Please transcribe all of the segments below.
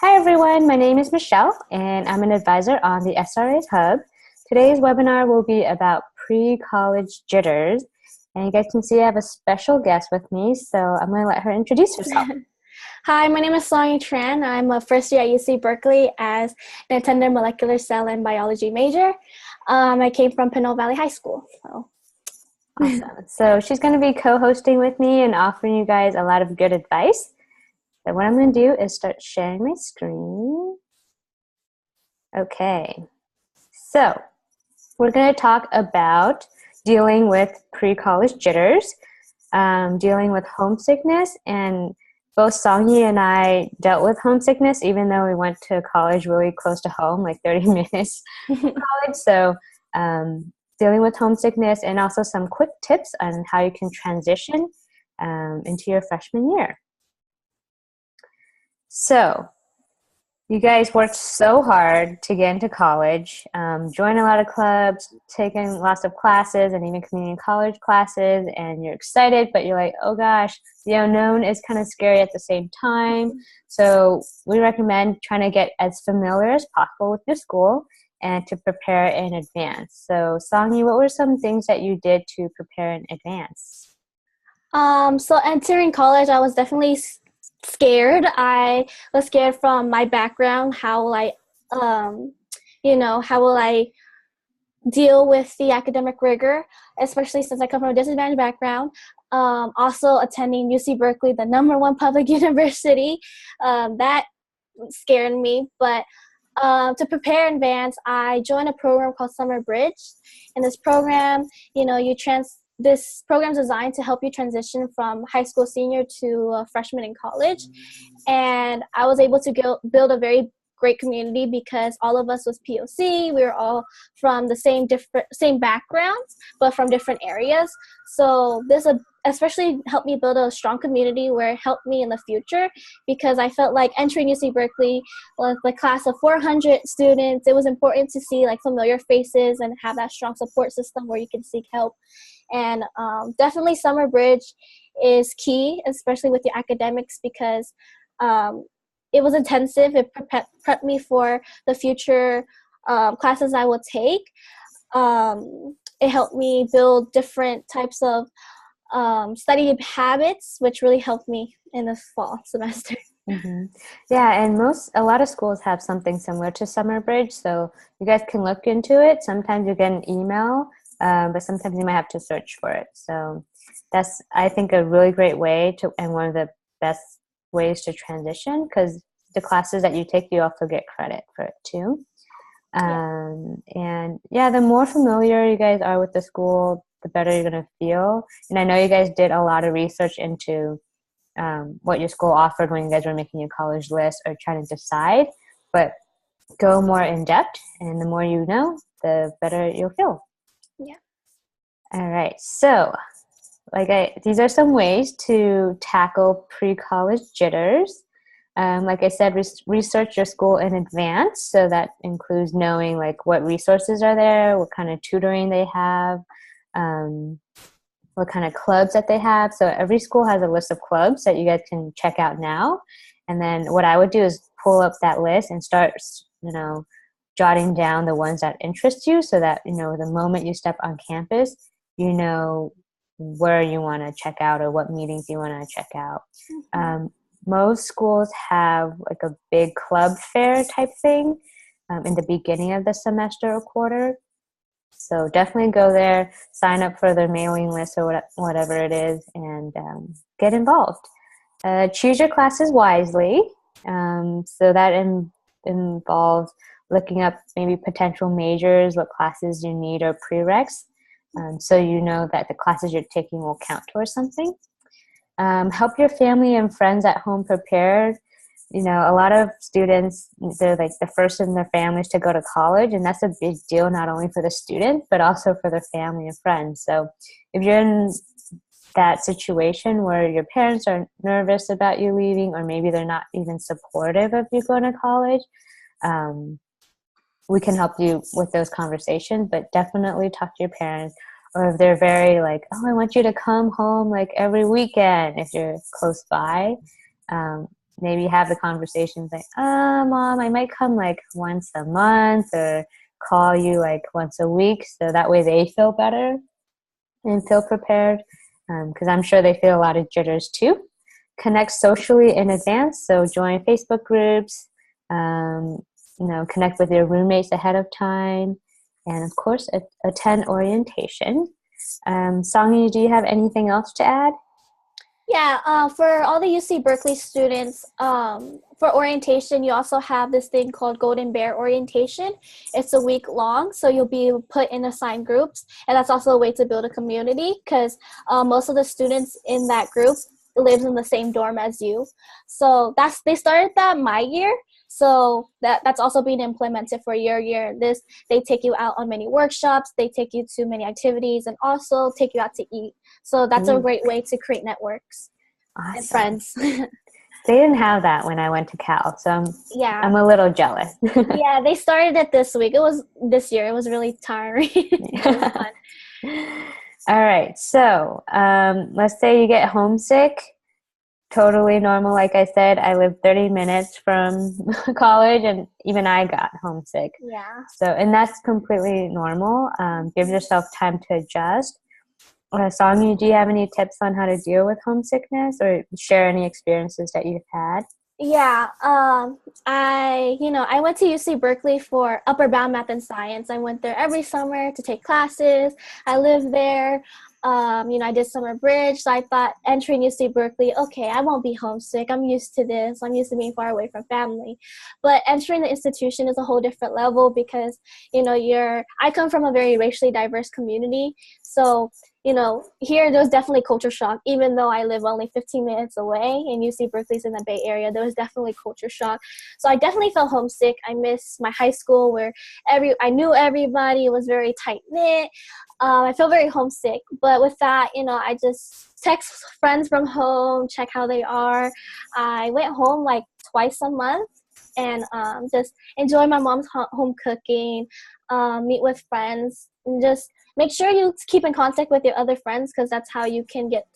Hi everyone, my name is Michelle and I'm an advisor on the SRA Hub. Today's webinar will be about pre-college jitters, and you guys can see I have a special guest with me, so I'm going to let her introduce herself. Hi, my name is Songy Tran. I'm a first year at UC Berkeley as an attended molecular cell and biology major. I came from Pinole Valley High School. Awesome. So she's going to be co-hosting with me and offering you guys a lot of good advice. So what I'm going to do is start sharing my screen. Okay. So we're going to talk about dealing with pre-college jitters, dealing with homesickness, and both Songy and I dealt with homesickness, even though we went to college really close to home, like 30 minutes from college. So dealing with homesickness and also some quick tips on how you can transition into your freshman year. So you guys worked so hard to get into college, joined a lot of clubs, taken lots of classes and even community college classes, and you're excited, but you're like, oh gosh, the unknown is kind of scary at the same time. So we recommend trying to get as familiar as possible with your school and to prepare in advance. So Songy, what were some things that you did to prepare in advance? So entering college, I was definitely scared. I was scared from my background. How will I, how will I deal with the academic rigor, especially since I come from a disadvantaged background. Also attending UC Berkeley, the #1 public university, that scared me. But to prepare in advance, I joined a program called Summer Bridge. In this program, this program is designed to help you transition from high school senior to a freshman in college. And I was able to build a very great community because all of us was POC. We were all from the same backgrounds, but from different areas. So this especially helped me build a strong community where it helped me in the future, because I felt like entering UC Berkeley with a class of 400 students, it was important to see like familiar faces and have that strong support system where you can seek help. And definitely Summer Bridge is key, especially with the academics, because it was intensive. It prepped me for the future classes I will take. It helped me build different types of study habits, which really helped me in the fall semester. Mm-hmm. Yeah, and a lot of schools have something similar to Summer Bridge, so you guys can look into it. Sometimes you get an email, but sometimes you might have to search for it. So that's, I think, a really great way to, and one of the best ways to transition, because the classes that you take, you also get credit for it too. And yeah, the more familiar you guys are with the school, the better you're going to feel. And I know you guys did a lot of research into what your school offered when you guys were making your college list or trying to decide, but go more in depth, and the more you know, the better you'll feel. Yeah. All right. So these are some ways to tackle pre-college jitters. Like I said, research your school in advance. So that includes knowing like what resources are there, what kind of tutoring they have, what kind of clubs that they have. So every school has a list of clubs that you guys can check out now. And then what I would do is pull up that list and start, jotting down the ones that interest you, so that, the moment you step on campus, you know where you want to check out or what meetings you want to check out. Most schools have like a big club fair type thing in the beginning of the semester or quarter. So definitely go there, sign up for their mailing list or whatever it is, and get involved. Choose your classes wisely. So that involves looking up maybe potential majors, what classes you need, or prereqs, so you know that the classes you're taking will count towards something. Help your family and friends at home prepared. A lot of students, they're like the first in their families to go to college, and that's a big deal, not only for the student, but also for their family and friends. So if you're in that situation where your parents are nervous about you leaving, or maybe they're not even supportive of you going to college, we can help you with those conversations, but definitely talk to your parents. Or if they're very like, oh, I want you to come home like every weekend, if you're close by, maybe have the conversations like, Mom, I might come like once a month or call you like once a week. So that way they feel better and feel prepared, because I'm sure they feel a lot of jitters too. Connect socially in advance. So join Facebook groups, connect with your roommates ahead of time, and of course, attend orientation. Songy, do you have anything else to add? Yeah, for all the UC Berkeley students, for orientation, you also have this thing called Golden Bear Orientation. It's a week long, so you'll be put in assigned groups, and that's also a way to build a community because most of the students in that group lives in the same dorm as you. So they started that my year. So that's also being implemented for your year. They take you out on many workshops, they take you to many activities, and also take you out to eat. So that's a great way to create networks and friends. They didn't have that when I went to Cal, so I'm a little jealous. Yeah, they started it this week. It was this year. It was really tiring. It was fun. All right, so let's say you get homesick. Totally normal. Like I said, I live 30 minutes from college, and even I got homesick. Yeah. So, and that's completely normal. Give yourself time to adjust. Songy, do you have any tips on how to deal with homesickness or share any experiences that you've had? Yeah, I went to UC Berkeley for upper bound math and science. I went there every summer to take classes. I lived there. I did summer bridge. So I thought entering UC Berkeley, okay, I won't be homesick. I'm used to this. I'm used to being far away from family. But entering the institution is a whole different level because, I come from a very racially diverse community. So, here there was definitely culture shock, even though I live only 15 minutes away and UC Berkeley's in the Bay Area. There was definitely culture shock. So I definitely felt homesick. I miss my high school where I knew everybody. It was very tight knit. I feel very homesick. But with that, I just text friends from home, check how they are. I went home like twice a month and just enjoy my mom's home cooking, meet with friends, and just make sure you keep in contact with your other friends because that's how you can get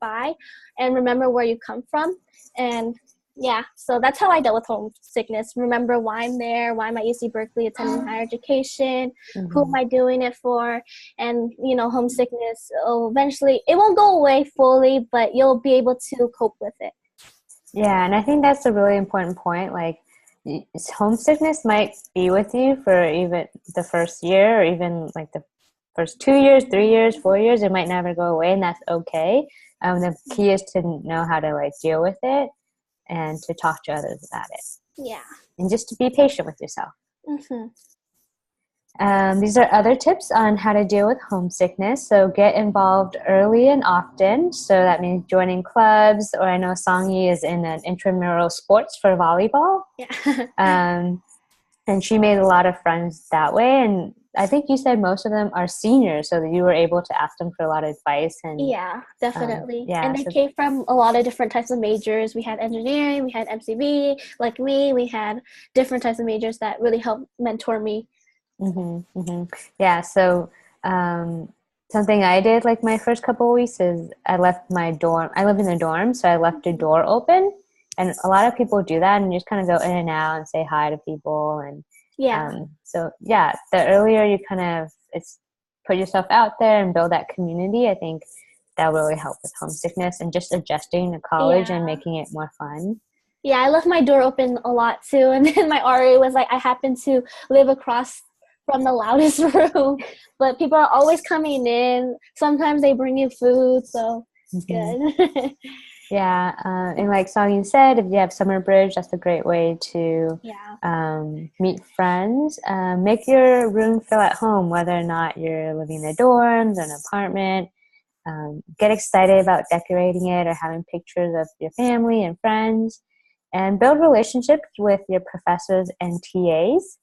by, and remember where you come from. And yeah, so that's how I dealt with homesickness. Remember why I'm there, why I'm at UC Berkeley attending higher education, who am I doing it for, and homesickness. Eventually, it won't go away fully, but you'll be able to cope with it. Yeah, and I think that's a really important point. Like, homesickness might be with you for even the first year or even like the first 2 years, 3 years, 4 years. It might never go away, and that's okay. The key is to know how to like deal with it and to talk to others about it. Yeah. And just to be patient with yourself. Mm-hmm. These are other tips on how to deal with homesickness. So get involved early and often. So that means joining clubs, or I know Songy is in an intramural sports for volleyball. Yeah. And she made a lot of friends that way. And I think you said most of them are seniors, so that you were able to ask them for a lot of advice. And yeah, definitely. And they so came from a lot of different types of majors. We had engineering, we had MCB, like me. We had different types of majors that really helped mentor me. Mm-hmm, mm-hmm. Yeah, so something I did like my first couple of weeks is I left my dorm. I live in a dorm, so I left a door open. And a lot of people do that and just kind of go in and out and say hi to people. And the earlier you put yourself out there and build that community, I think that will really help with homesickness and just adjusting to college and making it more fun. Yeah, I left my door open a lot too. And then my RA was like, I happen to live across from the loudest room, but people are always coming in. Sometimes they bring you food, so it's good. Yeah, and like Songy said, if you have summer bridge, that's a great way to meet friends. Make your room feel at home, whether or not you're living in the dorms or an apartment. Get excited about decorating it or having pictures of your family and friends, and build relationships with your professors and TAs.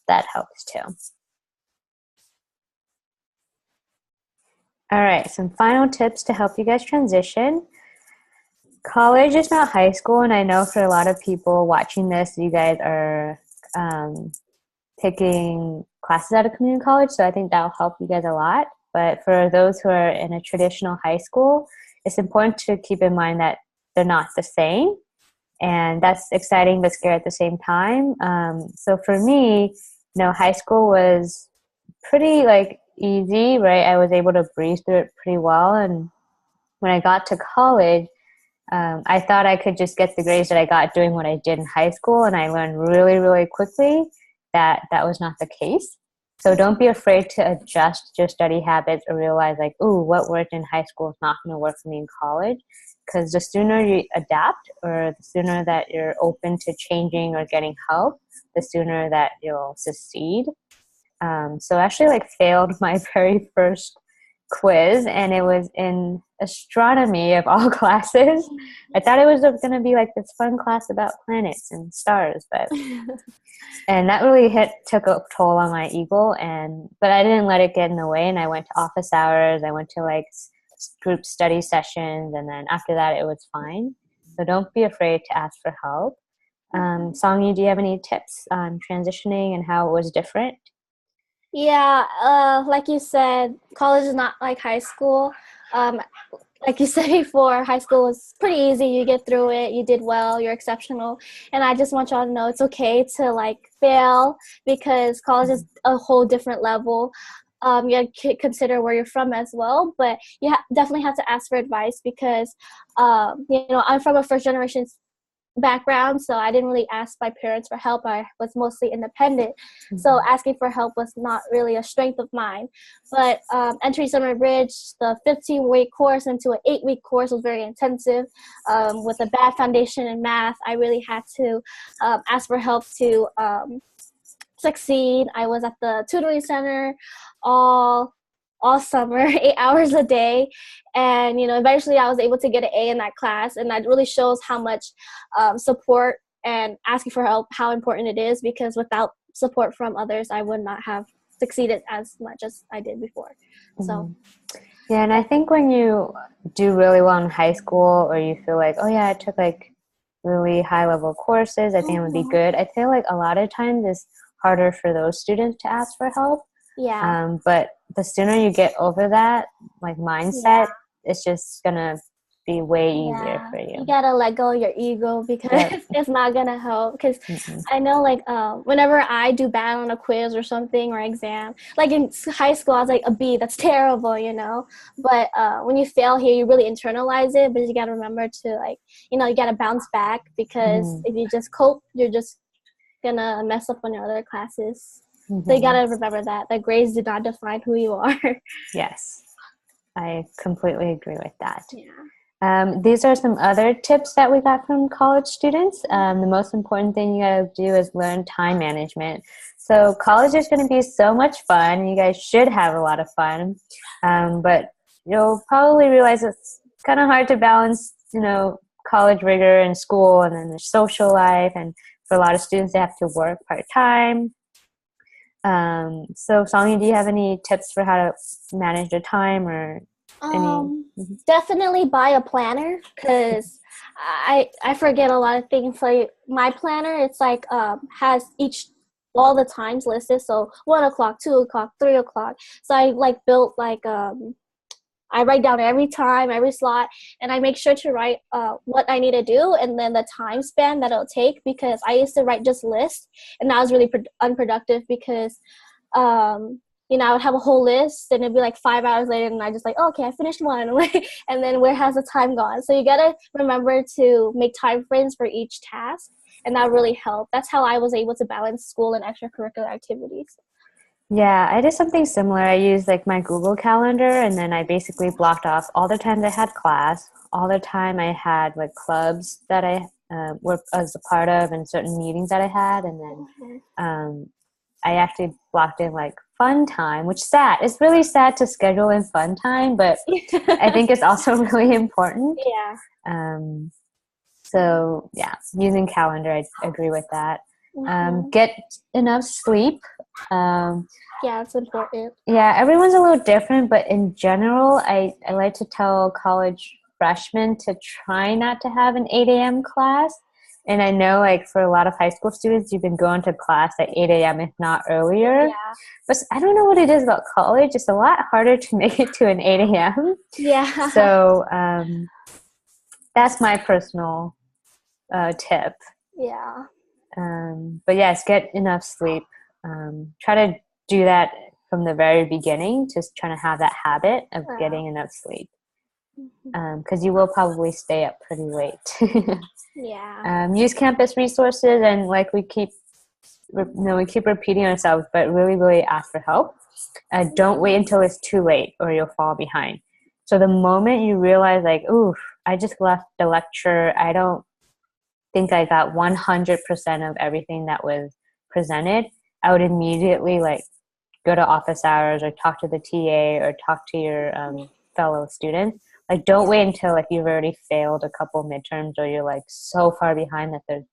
That helps too. All right, some final tips to help you guys transition. College is not high school, and I know for a lot of people watching this, you guys are taking classes at a community college, so I think that'll help you guys a lot. But for those who are in a traditional high school, it's important to keep in mind that they're not the same. And that's exciting but scary at the same time. So for me, high school was pretty like easy, right? I was able to breeze through it pretty well. And when I got to college, I thought I could just get the grades that I got doing what I did in high school. And I learned really, really quickly that that was not the case. So don't be afraid to adjust your study habits or realize like, ooh, what worked in high school is not going to work for me in college. Because the sooner you adapt or the sooner that you're open to changing or getting help, the sooner that you'll succeed. So I actually like failed my very first quiz, and it was in astronomy of all classes. I thought it was going to be like this fun class about planets and stars, and that really took a toll on my ego. But I didn't let it get in the way, and I went to office hours. I went to like group study sessions, and then after that it was fine. So don't be afraid to ask for help. Songyi, do you have any tips on transitioning and how it was different? Yeah, like you said, college is not like high school. Like you said before, high school was pretty easy. You get through it. You did well. You're exceptional. And I just want y'all to know it's okay to like fail, because college is a whole different level. You have to consider where you're from as well, but you definitely have to ask for advice, because I'm from a first generation background, so I didn't really ask my parents for help. I was mostly independent, so asking for help was not really a strength of mine. But entering Summer Bridge, the 15-week course into an 8-week course was very intensive. With a bad foundation in math, I really had to ask for help to succeed. I was at the tutoring center all summer, 8 hours a day. And, eventually I was able to get an A in that class. And that really shows how much support and asking for help, how important it is, because without support from others, I would not have succeeded as much as I did before. So. Yeah, and I think when you do really well in high school, or you feel like, oh yeah, I took like really high level courses, I think it would be good. I feel like a lot of times it's harder for those students to ask for help. Yeah. But the sooner you get over that like mindset, it's just gonna be way easier for you. You gotta let go of your ego, because it's not gonna help. Because I know, like, whenever I do bad on a quiz or something or exam, like in high school, I was like a B. That's terrible, But when you fail here, you really internalize it. But you gotta remember to like, you gotta bounce back, because if you just cope, you're just gonna mess up on your other classes. So you gotta remember that grades do not define who you are. Yes, I completely agree with that. Yeah. These are some other tips that we got from college students. The most important thing you gotta do is learn time management. So college is going to be so much fun. You guys should have a lot of fun, but you'll probably realize it's kind of hard to balance, college rigor and school, and then there's social life, and for a lot of students, they have to work part-time. So Songy, do you have any tips for how to manage your time, or any? Definitely buy a planner, because I forget a lot of things. Like my planner, it's like has all the times listed. So 1 o'clock, 2 o'clock, 3 o'clock. So I like built like I write down every time, every slot, and I make sure to write what I need to do, and then the time span that it'll take, because I used to write just lists, and that was really unproductive, because, I would have a whole list, and it'd be like 5 hours later, and I just like, oh, okay, I finished one, and then where has the time gone? So you gotta remember to make time frames for each task, and that really helped. That's how I was able to balance school and extracurricular activities. Yeah, I did something similar. I used like my Google Calendar, and then I basically blocked off all the times I had class, all the time I had like clubs that I was a part of, and certain meetings that I had, and then I actually blocked in like fun time, which is sad. It's really sad to schedule in fun time, but I think it's also really important. Yeah. So yeah, using calendar, I agree with that. Get enough sleep. Yeah, it's important. Yeah, everyone's a little different, but in general, I like to tell college freshmen to try not to have an 8 a.m. class. And I know, like, for a lot of high school students, you've been going to class at 8 a.m., if not earlier. Yeah. But I don't know what it is about college. It's a lot harder to make it to an 8 a.m. Yeah. So that's my personal tip. Yeah. But yes, get enough sleep. Try to do that from the very beginning, just trying to have that habit of getting enough sleep. Because you will probably stay up pretty late. Yeah. Use campus resources, and like we keep repeating ourselves, but really ask for help. Don't wait until it's too late or you'll fall behind. So the moment you realize like, ooh, I just left the lecture, I don't think I got 100% of everything that was presented, I would immediately like go to office hours or talk to the TA or talk to your fellow students. Like, don't wait until like you've already failed a couple midterms or you're like so far behind that there's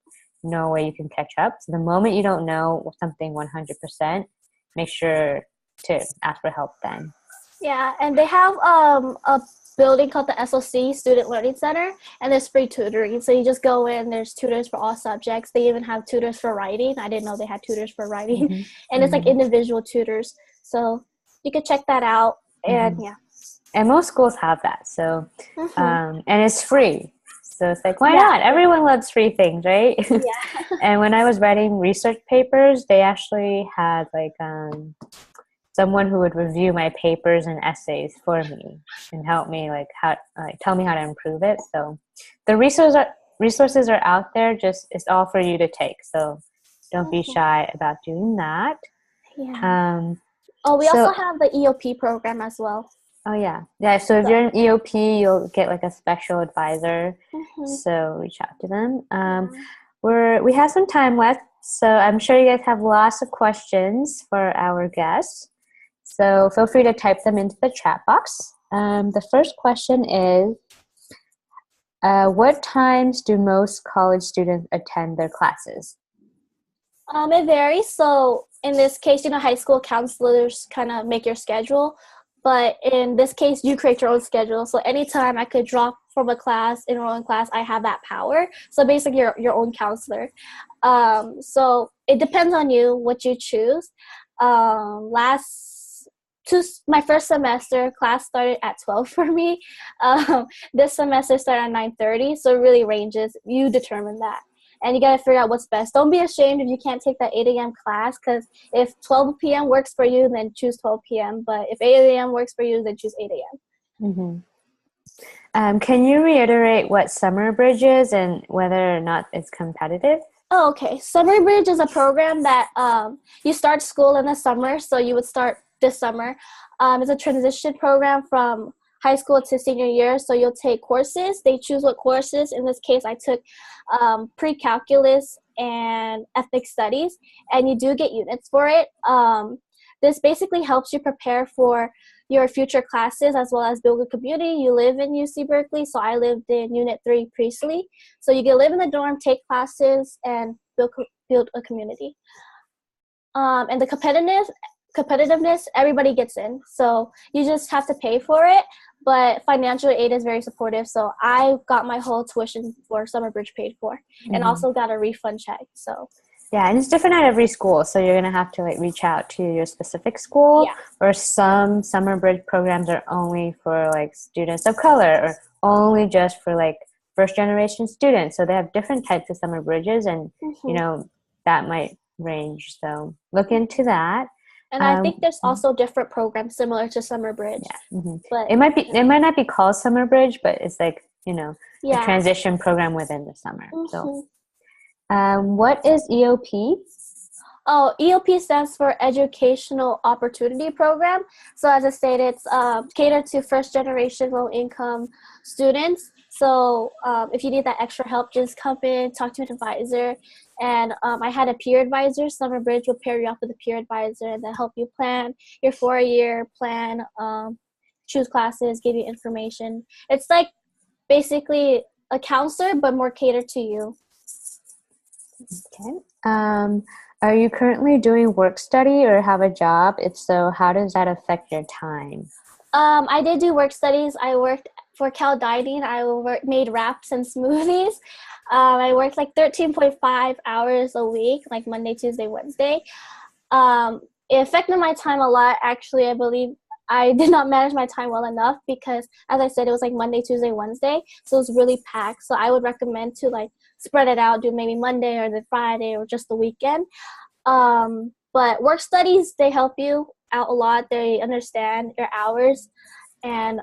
no way you can catch up. So the moment you don't know something 100%, make sure to ask for help then. Yeah, and they have a building called the SOC, Student Learning Center, and there's free tutoring. So you just go in, there's tutors for all subjects. They even have tutors for writing. I didn't know they had tutors for writing. Mm-hmm. And it's like individual tutors. So you could check that out. And yeah. And most schools have that. So, and it's free. So it's like, why not? Everyone loves free things, right? Yeah. And when I was writing research papers, they actually had like someone who would review my papers and essays for me and help me tell me how to improve it. So the resources are out there. Just it's all for you to take. So don't be shy about doing that. Yeah. We also have the EOP program as well. Oh yeah. So if you're an EOP, you'll get like a special advisor. So reach out to them. We have some time left, so I'm sure you guys have lots of questions for our guests. So feel free to type them into the chat box. The first question is, what times do most college students attend their classes? It varies. So in this case, high school counselors kind of make your schedule. But in this case, you create your own schedule. So anytime I could drop from a class, enroll in class, I have that power. So basically, you're your own counselor. So it depends on you, what you choose. My first semester, class started at 12 for me. This semester started at 9:30. So it really ranges. You determine that. And you got to figure out what's best. Don't be ashamed if you can't take that 8 a.m. class, because if 12 p.m. works for you, then choose 12 p.m. But if 8 a.m. works for you, then choose 8 a.m. Can you reiterate what Summer Bridge is and whether or not it's competitive? Oh, okay. Summer Bridge is a program that you start school in the summer. So you would start this summer. It's a transition program from high school to senior year. So you'll take courses. They choose what courses. In this case, I took pre-calculus and ethnic studies, and you do get units for it. This basically helps you prepare for your future classes as well as build a community. You live in UC Berkeley, so I lived in Unit 3 Priestley. So you can live in the dorm, take classes, and build a community. And the competitiveness, everybody gets in. So you just have to pay for it. But financial aid is very supportive. So I got my whole tuition for Summer Bridge paid for, and also got a refund check. So yeah, and it's different at every school. So you're gonna have to reach out to your specific school. Yeah. Or some Summer Bridge programs are only for students of color, or only just for first generation students. So they have different types of Summer Bridges, and that might range. So look into that. And I think there's also different programs similar to Summer Bridge. Yeah. But it might not be called Summer Bridge, but it's a transition program within the summer. So what is EOP? Oh, EOP stands for Educational Opportunity Program. So as I stated, it's catered to first generation low income students. So if you need that extra help, just come in, talk to an advisor. And I had a peer advisor. Summer Bridge will pair you up with a peer advisor and then help you plan your 4-year plan, choose classes, give you information. It's like basically a counselor, but more catered to you. Okay. Are you currently doing work study or have a job? If so, how does that affect your time? I did do work studies. I worked for Cal Dining. I made wraps and smoothies. I worked 13.5 hours a week, Monday, Tuesday, Wednesday. It affected my time a lot, actually. I believe I did not manage my time well enough because, as I said, it was like Monday, Tuesday, Wednesday. So it was really packed. So I would recommend to like spread it out, do maybe Monday or the Friday or just the weekend. But work studies, they help you out a lot. They understand your hours. And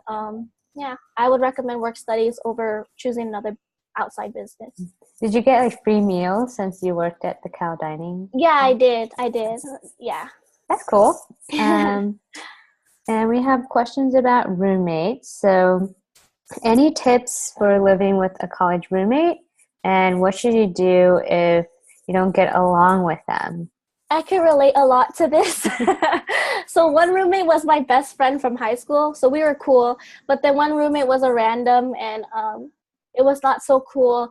yeah, I would recommend work studies over choosing another outside business. Did you get like free meals since you worked at the Cal Dining? Yeah, I did. Yeah. That's cool. And we have questions about roommates. So any tips for living with a college roommate? And what should you do if you don't get along with them? I can relate a lot to this. So one roommate was my best friend from high school, so we were cool. But then one roommate was a random, and it was not so cool.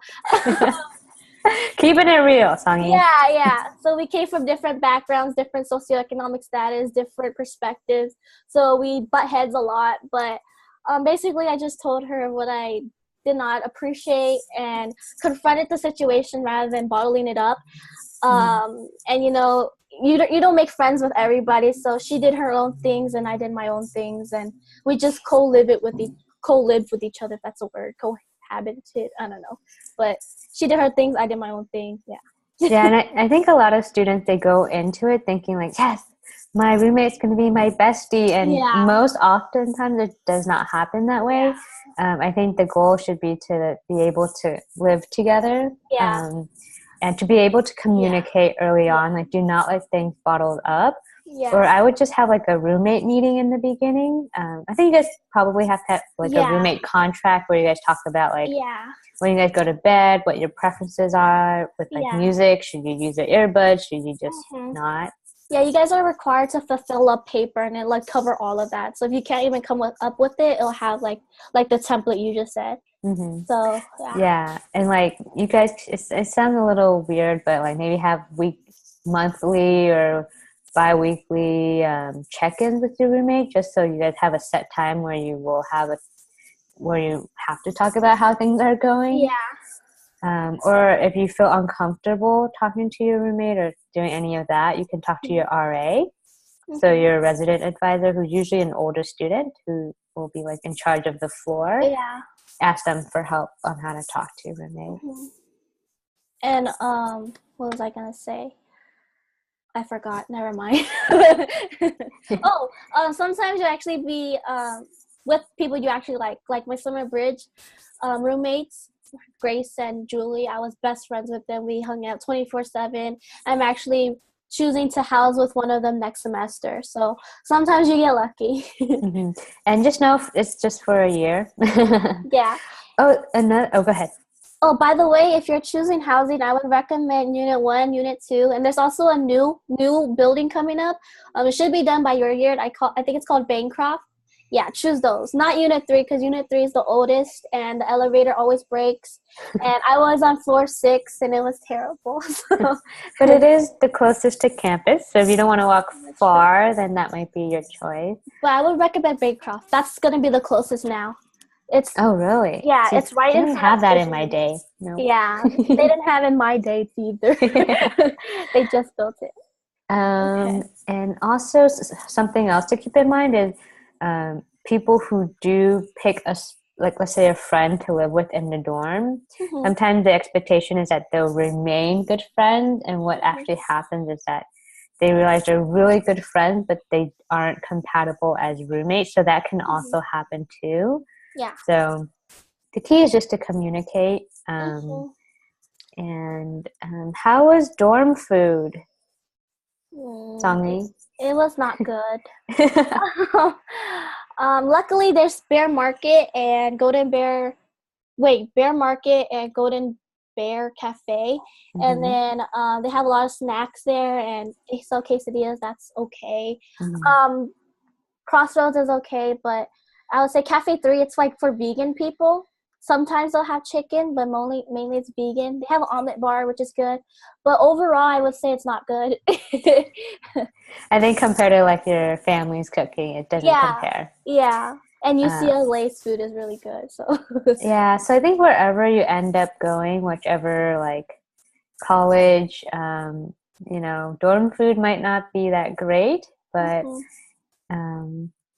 Keeping it real, Songy. Yeah. So we came from different backgrounds, different socioeconomic status, different perspectives. So we butt heads a lot. But basically, I just told her what I did not appreciate and confronted the situation rather than bottling it up. And you don't make friends with everybody. So she did her own things and I did my own things, and we just co-lived with each other. If that's a word, cohabited. I don't know, but she did her things, I did my own thing. Yeah, and I think a lot of students, they go into it thinking like, yes, my roommate's going to be my bestie, and most oftentimes it does not happen that way. I think the goal should be to be able to live together. And to be able to communicate early on, like do not let things bottled up. Or I would just have like a roommate meeting in the beginning. I think you guys probably have to have like a roommate contract where you guys talk about like when you guys go to bed, what your preferences are with like music. Should you use the earbuds? Should you just not? Yeah, you guys are required to fulfill a paper and it like cover all of that. So if you can't even come up with it, it'll have like the template you just said. So and like you guys, it sounds a little weird, but like maybe have monthly or bi-weekly check-ins with your roommate, just so you guys have a set time where you will have where you have to talk about how things are going. Or if you feel uncomfortable talking to your roommate or doing any of that, you can talk to your RA. So your resident advisor, who's usually an older student who will be like in charge of the floor. Ask them for help on how to talk to your roommate. And what was I gonna say? I forgot. Never mind. Sometimes you actually be with people you actually like my summer bridge roommates, Grace and Julie. I was best friends with them. We hung out 24/7. I'm actually choosing to house with one of them next semester. So sometimes you get lucky. And just know it's just for a year. Go ahead. Oh, by the way, if you're choosing housing, I would recommend Unit 1, Unit 2, and there's also a new building coming up. It should be done by your year. I think it's called Bancroft. Yeah, choose those. Not Unit 3, because Unit 3 is the oldest, and the elevator always breaks. And I was on floor 6, and it was terrible. But it is the closest to campus, so if you don't want to walk far, then that might be your choice. But I would recommend Bancroft. That's going to be the closest now. Oh, really? Yeah, so it's right in front. They didn't have that in my day. No. Yeah, they didn't have in my day either. They just built it. And also something else to keep in mind is people who do pick let's say a friend to live with in the dorm. Sometimes the expectation is that they'll remain good friends, and what actually happens is that they realize they're really good friends, but they aren't compatible as roommates. So that can also happen too. So the key is just to communicate. And how was dorm food, Songy? It was not good. Luckily, there's Bear Market and Bear Market and Golden Bear Cafe. And then they have a lot of snacks there, and they sell quesadillas. That's okay. Crossroads is okay, but I would say Cafe 3, it's like for vegan people. Sometimes they'll have chicken, but mainly it's vegan. They have an omelet bar, which is good. But overall, I would say it's not good. I think compared to like your family's cooking, it doesn't compare. Yeah. And UCLA's food is really good. So so I think wherever you end up going, whichever like college, dorm food might not be that great, but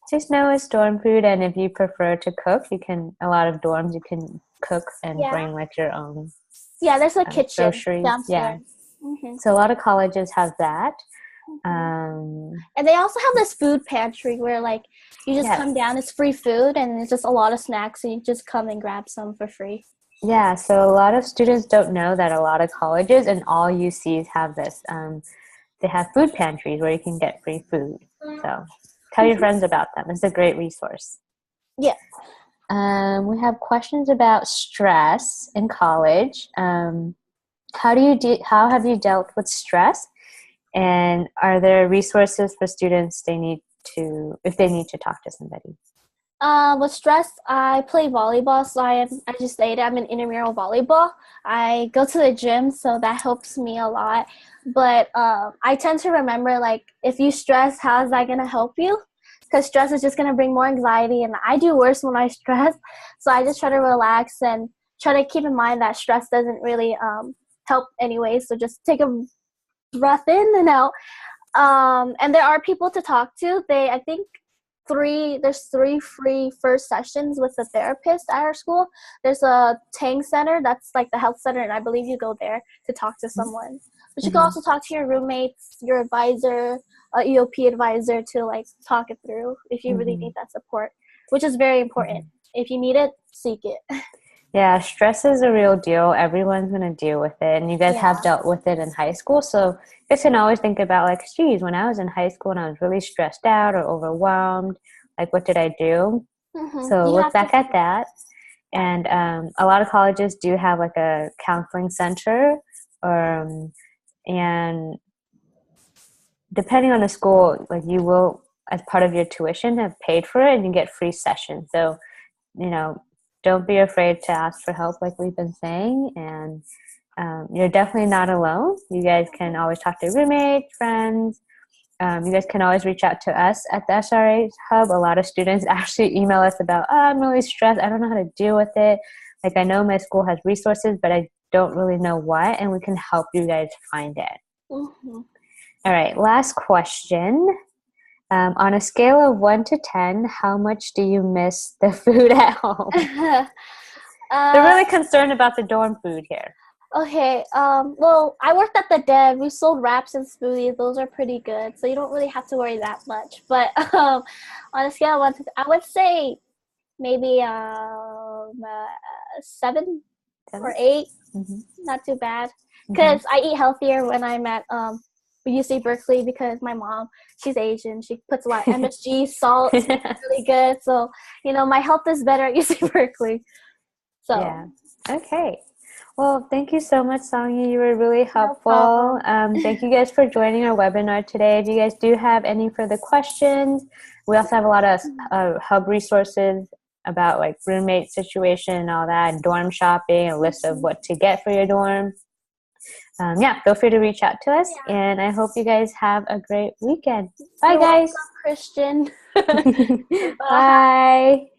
Just know it's dorm food, and if you prefer to cook, a lot of dorms, you can cook and bring like your own there's a kitchen groceries. downstairs. So a lot of colleges have that. And they also have this food pantry where like you just come down, it's free food, and it's just a lot of snacks, and you just come and grab some for free. Yeah, so a lot of students don't know that a lot of colleges and all UCs have this. They have food pantries where you can get free food. So tell your friends about them. It's a great resource. Yeah. We have questions about stress in college. How have you dealt with stress? And are there resources for students if they need to talk to somebody? With stress, I play volleyball, so I just stated I'm in intramural volleyball. I go to the gym, so that helps me a lot. But I tend to remember, like, if you stress, how is that going to help you? Because stress is just going to bring more anxiety, and I do worse when I stress. So I just try to relax and try to keep in mind that stress doesn't really help anyway. So just take a breath in and out. And there are people to talk to. I think there's 3 free first sessions with a therapist at our school. There's a Tang Center, that's like the health center, and I believe you go there to talk to someone. But you can also talk to your roommates, your advisor, EOP advisor, to like talk it through if you really need that support, which is very important. If you need it, seek it. Yeah, stress is a real deal. Everyone's going to deal with it. And you guys have dealt with it in high school. So you guys can always think about, like, geez, when I was in high school and I was really stressed out or overwhelmed, like, what did I do? So look back at that. And a lot of colleges do have, like, a counseling center. And depending on the school, like, you will, as part of your tuition, have paid for it and you get free sessions. So, don't be afraid to ask for help, like we've been saying. And you're definitely not alone. You guys can always talk to roommates, friends. You guys can always reach out to us at the SRA Hub. A lot of students actually email us about, I'm really stressed. I don't know how to deal with it. Like, I know my school has resources, but I don't really know what. And we can help you guys find it. All right, last question. On a scale of 1 to 10, how much do you miss the food at home? They're really concerned about the dorm food here. Okay. Well, I worked at the Den. We sold wraps and smoothies. Those are pretty good, so you don't really have to worry that much. But on a scale of 1 to 10, I would say maybe 7 or 8. Not too bad. Because I eat healthier when I'm at UC Berkeley, because my mom, she's Asian. She puts a lot of MSG, salt. It's really good. So, my health is better at UC Berkeley. So. Yeah. Okay. Well, thank you so much, Songyi. You were really helpful. Thank you guys for joining our webinar today. If you guys do have any further questions, we also have a lot of hub resources about, like, roommate situation and all that, and dorm shopping, a list of what to get for your dorm. Feel free to reach out to us, and I hope you guys have a great weekend. Bye, guys. Christian. Bye.